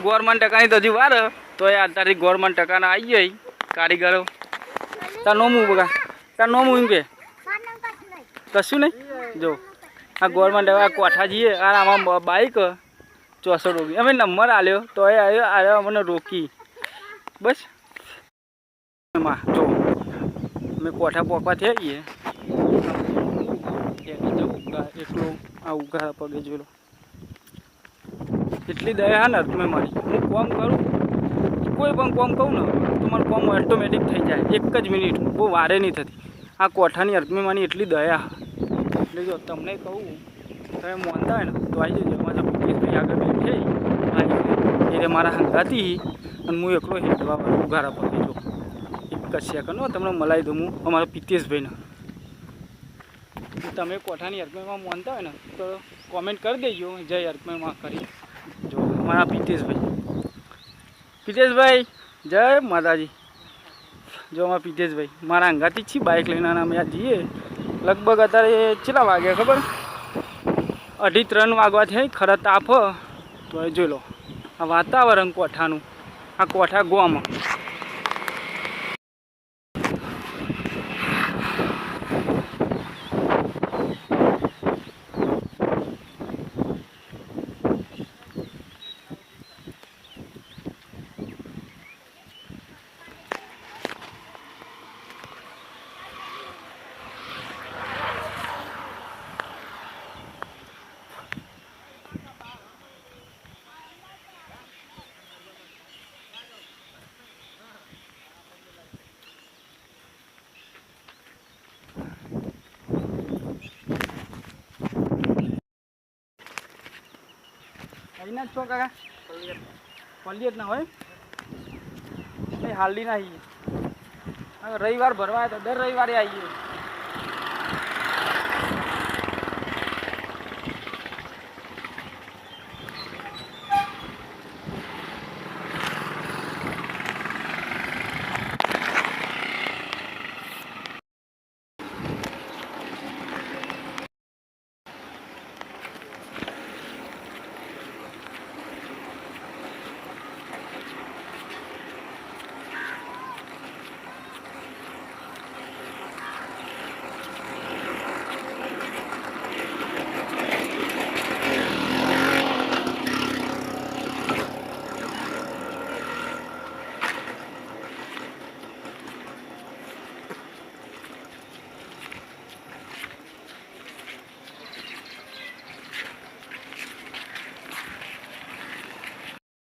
Government ટકાની તો હજી વાર તો એ અત્યારે ગવર્મેન્ટ ટકાના આવી જાય કારીગરો. તાર નોમું બગા તાર નોમું એમ કે કશું નહીં. જો આ ગવર્મેન્ટ ટકા કોઠા જઈએ આ આમાં બાઈક 64 રોકી અમે નંબર આલ્યો તો એ આવ્યો મને રોકી બસ. એમાં જો અમે કોઠા પોકવા થઈ ગઈએ એકલો આ ઉઘા પગે જોઈ લો. એટલી દયા હા ને તમે મારી. હું કોમ કરું કોઈ પણ કોમ કહું ને તો મારું કોમ ઓટોમેટિક થઈ જાય 1 જ મિનિટ બહુ વારે નહીં થતી. આ કોઠાની અર્થમીમાંની એટલી દયા. એટલે જો તમને કહું તમે મોનતા હોય ને તો આવી જજો. અમારા પિતેશભાઈ આગળ બેઠે એટલે મારા હંગાતી અને હું એકલો હેઠવા ઉઘારા પગે જો 1 જ સેકન્ડ તમને મલાઈ દઉં હું અમારા પિતેશભાઈને. તમે કોઠાની અર્થમીમાં મોનતા હોય ને તો કોમેન્ટ કરી દેજો જય અર્થમીમાં કરી. જો અમારા પિતેશભાઈ જય માતાજી. જો અમારા પિતેશભાઈ મારા અંગાથી જ બાઇક લઈને અમે આ જઈએ. લગભગ અત્યારે કેટલા વાગ્યા ખબર 2:30 વાગવા થઈ. ખરા તાપ તો એ જોઈ લો આ વાતાવરણ કોઠાનું. આ કોઠા ગોમાં અહીંના જ છો કાકા? પલ્લી જ ના હોય હાલડી ના આવીએ. રવિવાર ભરવા તો દર રવિવારે આવીએ.